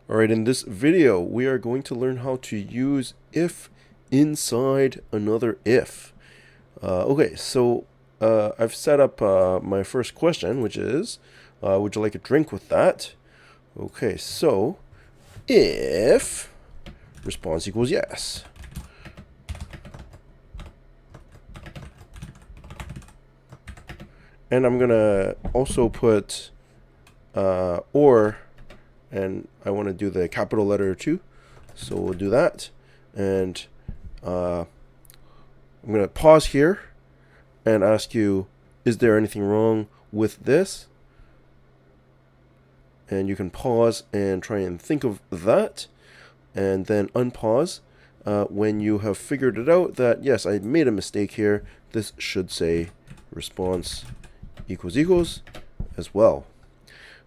Alright, in this video, we are going to learn how to use if inside another if. Okay, so I've set up my first question, which is, would you like a drink with that? Okay, so if response equals yes. And I'm going to also put or, and I want to do the capital letter too. So we'll do that. And I'm going to pause here and ask you, is there anything wrong with this? And you can pause and try and think of that, and then unpause when you have figured it out that, yes, I made a mistake here. This should say response equals equals as well.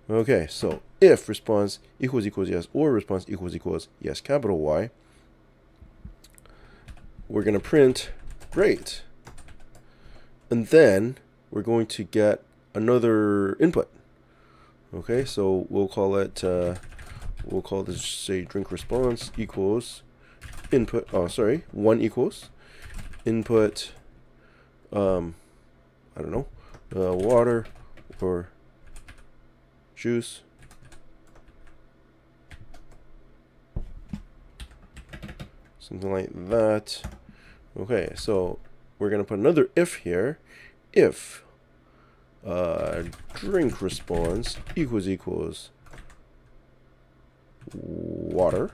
Okay, so if response equals yes or response equals yes capital Y, we're going to print great. And then we're going to get another input. Okay, so we'll call it, we'll call this, say, drink response equals input, 1 equals input, I don't know, water or juice. Something like that. Okay, so we're going to put another if here. If drink response equals water,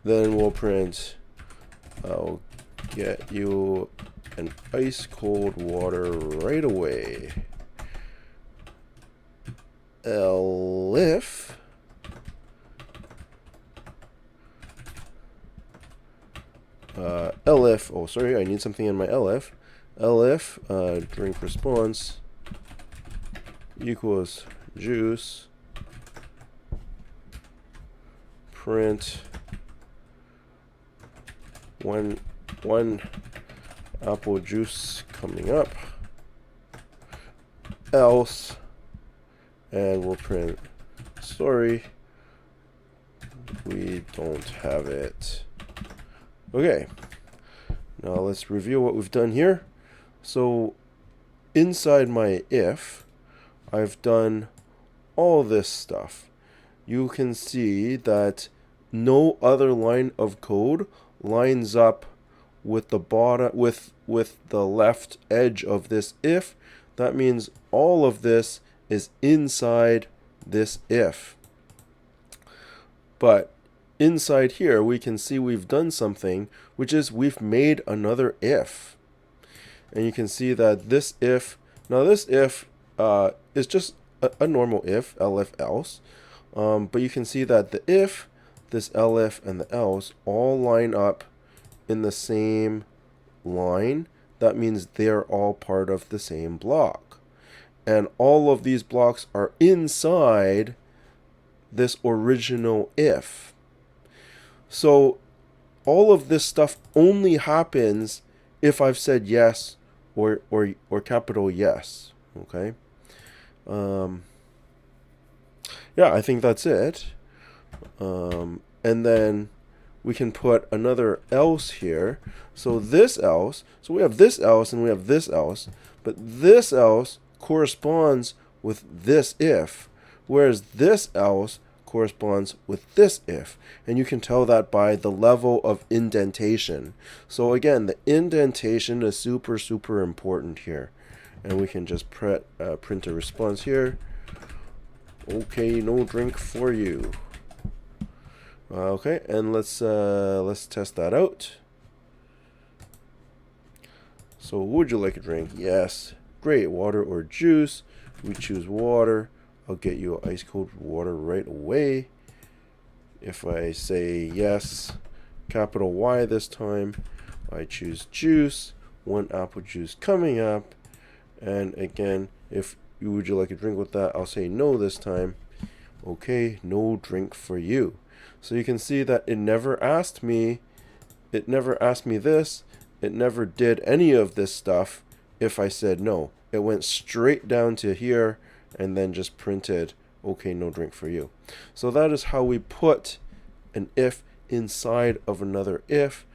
then we'll print I'll get you an ice cold water right away. If elif, oh sorry, I need something in my elif. Elif drink response equals juice, print one apple juice coming up, else, and we'll print sorry, we don't have it. Okay, now let's review what we've done here. So inside my if, I've done all this stuff. You can see that no other line of code lines up with the bottom, with the left edge of this if. That means all of this is inside this if. But inside here, we can see we've done something, which is we've made another if. And you can see that this if, now this if is just a normal if, elif, else. But you can see that the if, this elif, and the else all line up in the same line. That means they're all part of the same block. And all of these blocks are inside this original if. So all of this stuff only happens if I've said yes or capital yes. Okay. Yeah, I think that's it. And then we can put another else here. So this else, so we have this else and we have this else, but this else corresponds with this if, whereas this else corresponds with this if. And you can tell that by the level of indentation. So again, the indentation is super important here. And we can just print a response here. Okay, no drink for you. Okay, and let's test that out. So would you like a drink? Yes. Great. Water or juice? We choose water. I'll get you ice cold water right away. If I say yes, capital Y this time, I choose juice, 1 apple juice coming up. And again, if you would you like a drink with that, I'll say no this time. Okay, no drink for you. So you can see that it never asked me this, it never did any of this stuff if I said no. It went straight down to here and then just printed, okay, no drink for you. So that is how we put an if inside of another if.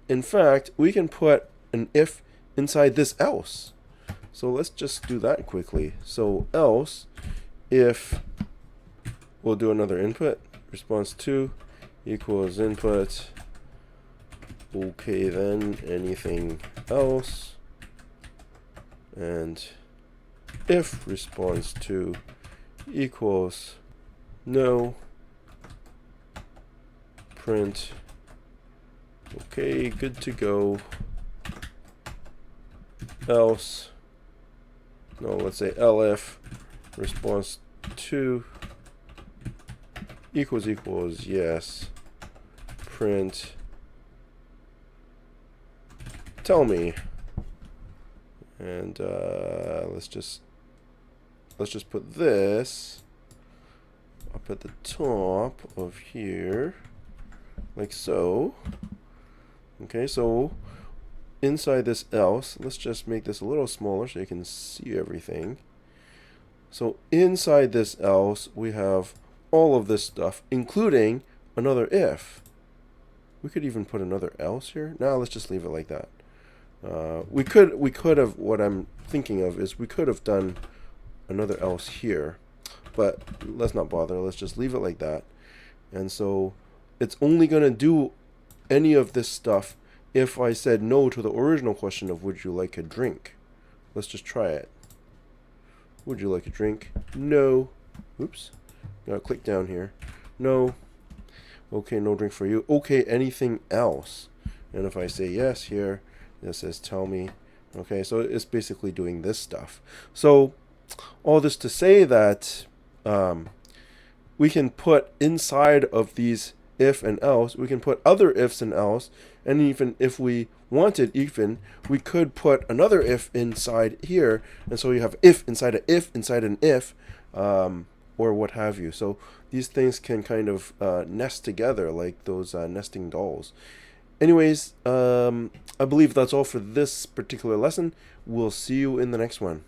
In fact, we can put an if inside this else. So let's just do that quickly. So else, if, we'll do another input, response 2 equals input, okay then, anything else, and if response 2 equals no, print, okay, good to go, else, no, let's say elif response 2 equals yes, print, tell me, and let's just put this up at the top of here, like so. Okay, so inside this else, let's just make this a little smaller so you can see everything. So inside this else, we have all of this stuff, including another if. We could even put another else here. Now let's just leave it like that. We could have, what I'm thinking of is we could have done another else here, but let's not bother. Let's just leave it like that. And so it's only going to do any of this stuff if I said no to the original question of would you like a drink. Let's just try it. Would you like a drink? No. Oops. Gotta click down here. No. Okay, no drink for you. Okay, anything else? And if I say yes here, it says tell me. Okay, so it's basically doing this stuff. So all this to say that we can put inside of these if and else, we can put other ifs and else, and even if we wanted, even we could put another if inside here, and so you have if inside an if, or what have you. So these things can kind of nest together like those nesting dolls. Anyways, I believe that's all for this particular lesson. We'll see you in the next one.